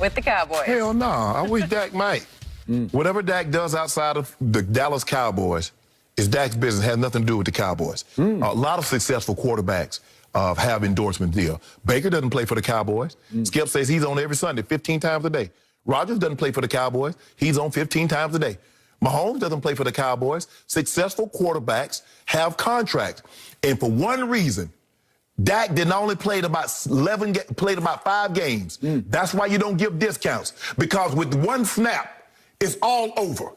with the Cowboys. Hell no. I wish Dak might. Whatever Dak does outside of the Dallas Cowboys is Dak's business. It has nothing to do with the Cowboys. A lot of successful quarterbacks have endorsement deal. Baker doesn't play for the Cowboys. Skip says he's on every Sunday 15 times a day. Rodgers doesn't play for the Cowboys. He's on 15 times a day. Mahomes doesn't play for the Cowboys. Successful quarterbacks have contracts. And for one reason, Dak did not only played about 5 games. That's why you don't give discounts. Because with one snap, it's all over.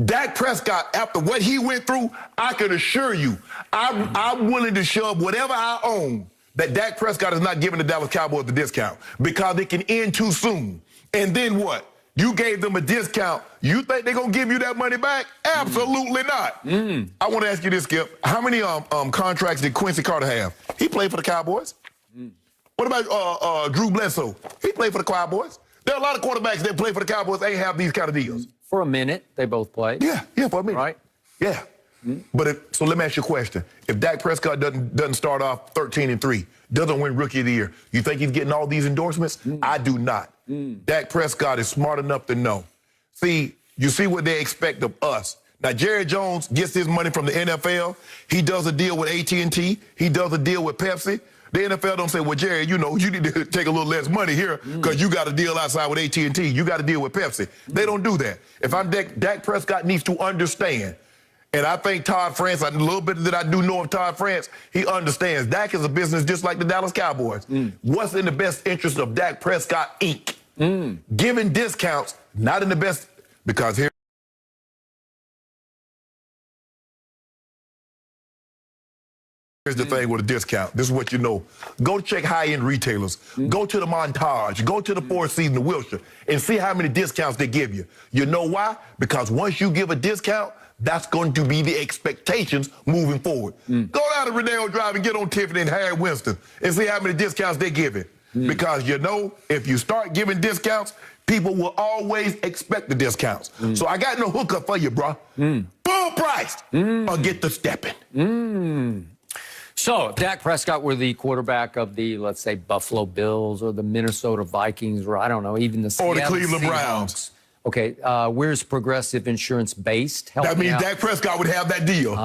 Dak Prescott, after what he went through, I can assure you, I'm willing to shove whatever I own that Dak Prescott is not giving the Dallas Cowboys the discount because it can end too soon. And then what? You gave them a discount. You think they're going to give you that money back? Absolutely not. I want to ask you this, Skip. How many contracts did Quincy Carter have? He played for the Cowboys. What about Drew Bledsoe? He played for the Cowboys. There are a lot of quarterbacks that play for the Cowboys. They have these kind of deals. For a minute, they both played. Yeah, for a minute. Right? Yeah. But so let me ask you a question. If Dak Prescott doesn't start off 13-3, doesn't win Rookie of the Year, you think he's getting all these endorsements? I do not. Dak Prescott is smart enough to know. See, you see what they expect of us. Now, Jerry Jones gets his money from the NFL. He does a deal with AT&T. He does a deal with Pepsi. The NFL don't say, well, Jerry, you know, you need to take a little less money here because you got a deal outside with AT&T. You got to deal with Pepsi. They don't do that. If I'm Dak Prescott needs to understand. And I think Todd France, a little bit that I do know of Todd France, he understands. Dak is a business just like the Dallas Cowboys. What's in the best interest of Dak Prescott, Inc.? Giving discounts, not in the best, because here's the thing with a discount. This is what you know. Go check high-end retailers. Go to the Montage. Go to the Four Seasons, the Wilshire, and see how many discounts they give you. You know why? Because once you give a discount, that's going to be the expectations moving forward. Go down to Rodeo Drive and get on Tiffany and Harry Winston and see how many discounts they're giving. Because you know, if you start giving discounts, people will always expect the discounts. So I got no hookup for you, bro. Full price or get the stepping. So if Dak Prescott were the quarterback of the, let's say, Buffalo Bills or the Minnesota Vikings or I don't know, even the Seattle or the Cleveland Browns. Okay, where's Progressive Insurance based? That means Dak Prescott would have that deal. Would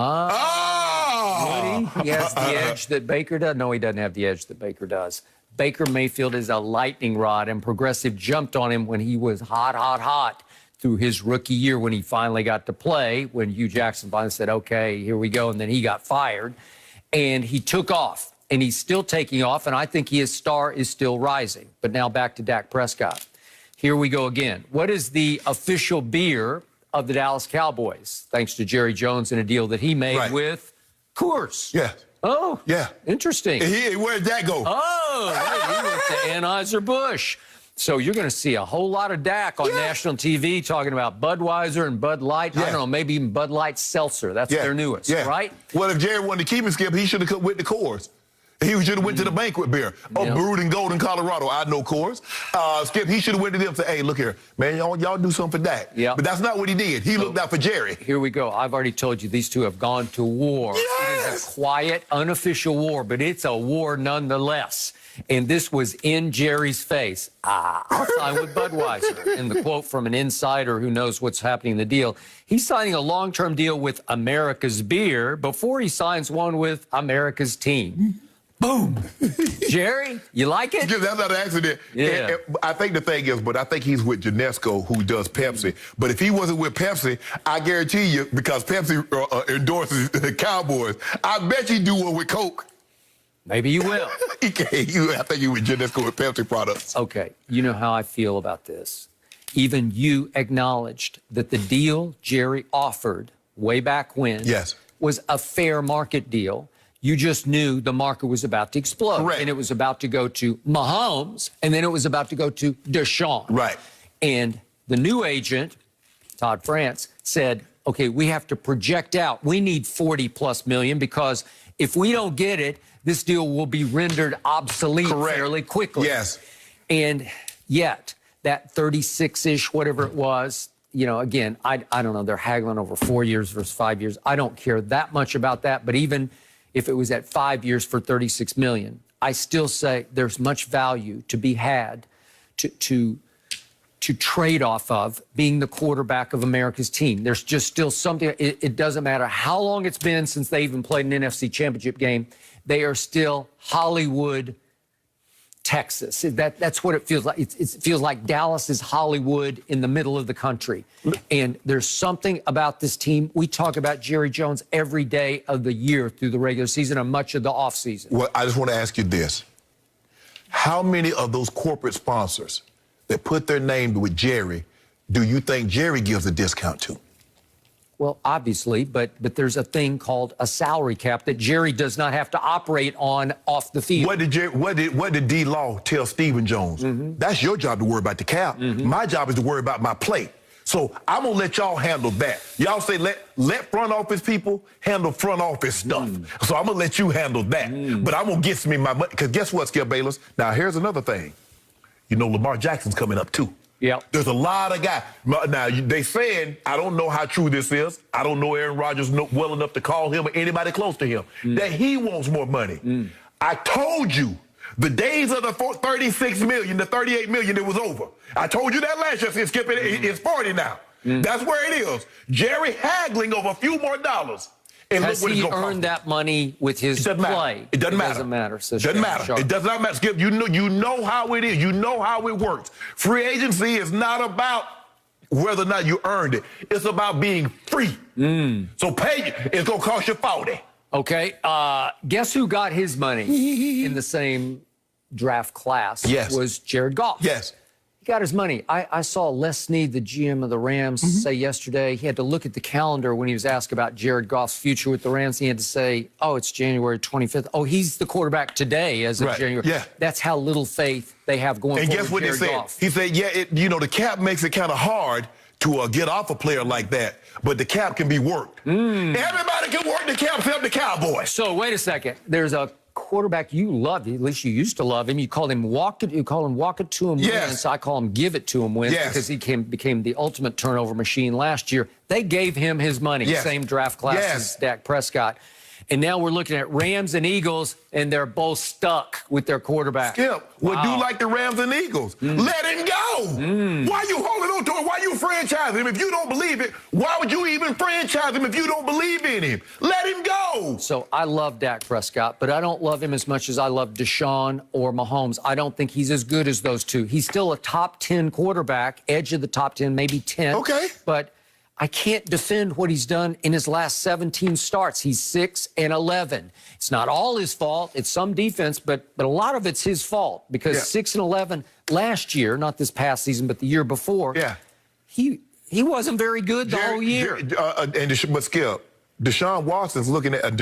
he? He has the edge that Baker does? No, he doesn't have the edge that Baker does. Baker Mayfield is a lightning rod, and Progressive jumped on him when he was hot through his rookie year when he finally got to play, when Hugh Jackson finally said, okay, here we go, and then he got fired. And he took off, and he's still taking off, and I think his star is still rising. But now back to Dak Prescott. Here we go again. What is the official beer of the Dallas Cowboys? Thanks to Jerry Jones and a deal that he made with Coors. Yeah. Oh, yeah. Interesting. Where'd that go? Oh, he went to Anheuser-Busch. So you're going to see a whole lot of Dak on national TV talking about Budweiser and Bud Light. I don't know, maybe even Bud Light Seltzer. That's their newest, right? Well, if Jerry wanted to keep him, Skip, he should have come with the Coors. He should have went to the banquet beer. Brewed in Golden, Colorado. I know Coors. Skip, he should have went to them and said, hey, look here, man, y'all do something for Dak. But that's not what he did. He looked out for Jerry. Here we go. I've already told you these two have gone to war. It is a quiet, unofficial war, but it's a war nonetheless. And this was in Jerry's face. I'll sign with Budweiser. And the quote from an insider who knows what's happening in the deal, he's signing a long-term deal with America's Beer before he signs one with America's Team. Boom. Jerry, you like it? That's not an accident. Yeah. I think the thing is, but I think he's with Genesco, who does Pepsi. But if he wasn't with Pepsi, I guarantee you, because Pepsi endorses the Cowboys, I bet you do one with Coke. Maybe you will. I think you with Genesco with Pepsi products. Okay. You know how I feel about this. Even you acknowledged that the deal Jerry offered way back when was a fair market deal. You just knew the market was about to explode. Correct. And it was about to go to Mahomes, and then it was about to go to Deshaun. Right. And the new agent, Todd France, said, okay, we have to project out. We need 40+ million because if we don't get it, this deal will be rendered obsolete fairly quickly. Yes. And yet, that 36-ish, whatever it was, you know, again, I don't know. They're haggling over 4 years versus 5 years. I don't care that much about that. But even if it was at 5 years for $36 million, I still say there's much value to be had to to trade off of being the quarterback of America's team. There's just still something. It doesn't matter how long it's been since they even played an NFC championship game. They are still Hollywood, Texas. That's what it feels like. It feels like Dallas is Hollywood in the middle of the country. And there's something about this team. We talk about Jerry Jones every day of the year through the regular season and much of the offseason. Well, I just want to ask you this. How many of those corporate sponsors that put their name with Jerry do you think Jerry gives a discount to? Well, obviously, but there's a thing called a salary cap that Jerry does not have to operate on off the field. What did D. Law tell Stephen Jones? That's your job to worry about the cap. My job is to worry about my plate. So I'm gonna let y'all handle that. Y'all say let front office people handle front office stuff. So I'm gonna let you handle that. But I'm gonna get me my money. Because guess what, Skip Bayless? Now here's another thing. You know, Lamar Jackson's coming up too. Yeah. There's a lot of guys. Now, they saying, I don't know how true this is. I don't know Aaron Rodgers well enough to call him or anybody close to him, that he wants more money. I told you, the days of the 36 million, the 38 million, it was over. I told you that last year, Skip, it's 40 now. That's where it is. Jerry haggling over a few more dollars. And has he earned that money with his play? It doesn't matter. It doesn't matter. So it doesn't matter. It does not matter. Skip, you know how it is. You know how it works. Free agency is not about whether or not you earned it. It's about being free. So pay. It's going to cost you 40. Okay. Guess who got his money in the same draft class? Yes. Was Jared Goff. Yes. Got his money. I saw Les Snead, the GM of the Rams, say yesterday he had to look at the calendar when he was asked about Jared Goff's future with the Rams. He had to say, oh, it's January 25th. Oh, he's the quarterback today as of January. Yeah. That's how little faith they have going forward. And guess what Jared they said? Goff. He said, yeah, the cap makes it kind of hard to get off a player like that, but the cap can be worked. Everybody can work the cap except the Cowboys. So wait a second. There's a quarterback you love, at least you used to love him. You called him walk it to him wins. I call him give it to him wins because he became the ultimate turnover machine last year. They gave him his money, same draft class as Dak Prescott. And now we're looking at Rams and Eagles, and they're both stuck with their quarterback. Skip, would you like the Rams and Eagles? Let him go. Why are you holding on to him? Why are you franchising him? If you don't believe it, why would you even franchise him if you don't believe in him? Let him go. So I love Dak Prescott, but I don't love him as much as I love Deshaun or Mahomes. I don't think he's as good as those two. He's still a top 10 quarterback, edge of the top 10, maybe 10. Okay. But I can't defend what he's done in his last 17 starts. He's 6-11. It's not all his fault. It's some defense, but a lot of it's his fault because 6-11 last year, not this past season, but the year before, he wasn't very good the whole year. But Skip, Deshaun Watson's looking at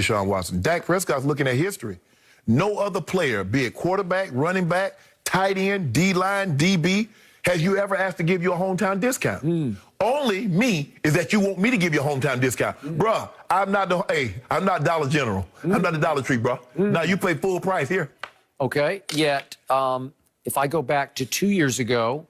Dak Prescott's looking at history. No other player, be it quarterback, running back, tight end, D-line, DB, has you ever asked to give you a hometown discount? Only me is that you want me to give you a hometown discount. Bruh, I'm not Dollar General. I'm not the Dollar Tree, bruh. Now you pay full price here. Okay, yet if I go back to 2 years ago,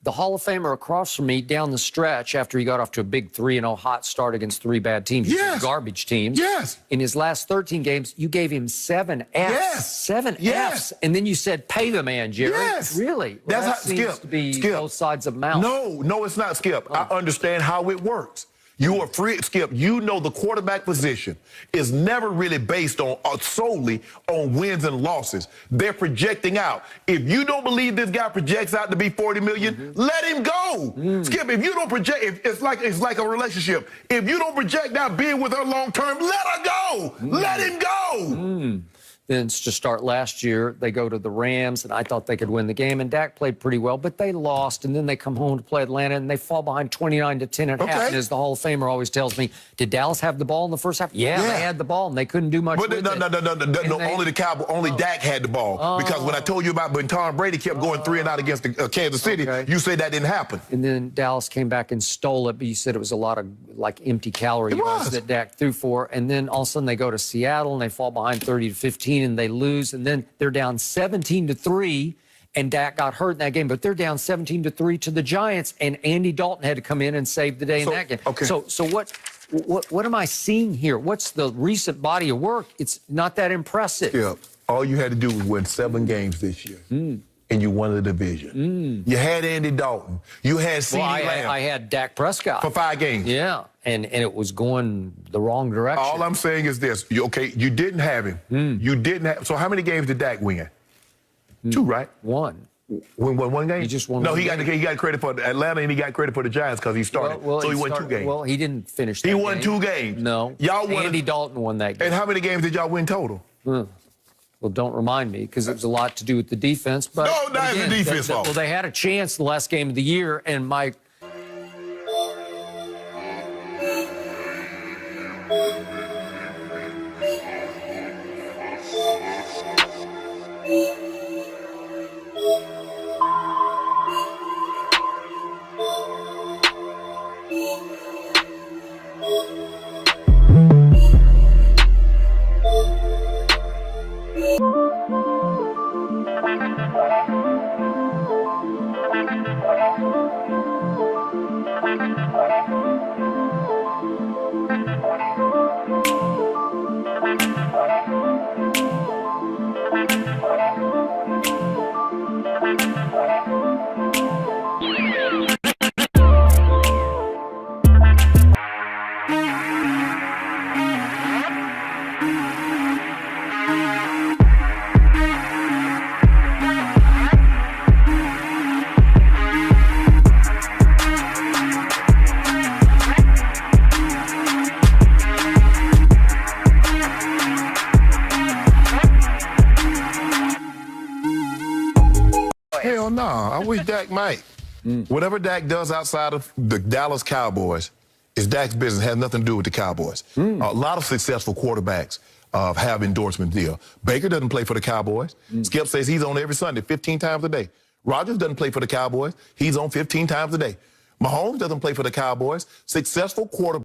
the Hall of Famer across from me down the stretch after he got off to a big 3-0 hot start against 3 bad teams, garbage teams. In his last 13 games, you gave him 7 Fs. 7 Fs. And then you said, pay the man, Jerry. Really? Well, That's how, seems to be both sides of mouth. No, it's not, Skip. I understand how it works. You are free, Skip. You know the quarterback position is never really based on solely on wins and losses. They're projecting out. If you don't believe this guy projects out to be 40 million, let him go. Skip, if you don't project, it's like a relationship. If you don't project out being with her long term, let her go. Let him go. Then to start last year, they go to the Rams, and I thought they could win the game, and Dak played pretty well, but they lost, and then they come home to play Atlanta, and they fall behind 29-10 at half. And as the Hall of Famer always tells me, did Dallas have the ball in the first half? Yeah, they had the ball, and they couldn't do much with it. No, only Dak had the ball. Because when I told you about when Tom Brady kept going 3 and out against Kansas City, you say that didn't happen. And then Dallas came back and stole it, but you said it was a lot of like empty calorie yards that Dak threw for. And then all of a sudden they go to Seattle, and they fall behind 30-15. And they lose, and then they're down 17-3, and Dak got hurt in that game, but they're down 17-3 to the Giants, and Andy Dalton had to come in and save the day in that game. So what am I seeing here? What's the recent body of work? It's not that impressive. Yeah. All you had to do was win 7 games this year. and you won the division. You had Andy Dalton. You had CeeDee Lamb. I had Dak Prescott. For 5 games. Yeah, and it was going the wrong direction. All I'm saying is this. You didn't have him. You didn't have. So how many games did Dak win? 2, right? 1. Win 1 game? He just won. No, one he got credit for Atlanta and he got credit for the Giants because he started. Well, so he won 2 games. Well, he didn't finish that He won game. 2 games. No. Y'all won. Andy Dalton won that game. And how many games did y'all win total? Well, don't remind me, because it was a lot to do with the defense. But No, not the defense fault. Well, they had a chance the last game of the year, and Mike. Hell no. I wish Dak might. Whatever Dak does outside of the Dallas Cowboys is Dak's business. It has nothing to do with the Cowboys. A lot of successful quarterbacks have endorsement deal. Baker doesn't play for the Cowboys. Skip says he's on every Sunday 15 times a day. Rodgers doesn't play for the Cowboys. He's on 15 times a day. Mahomes doesn't play for the Cowboys. Successful quarterback.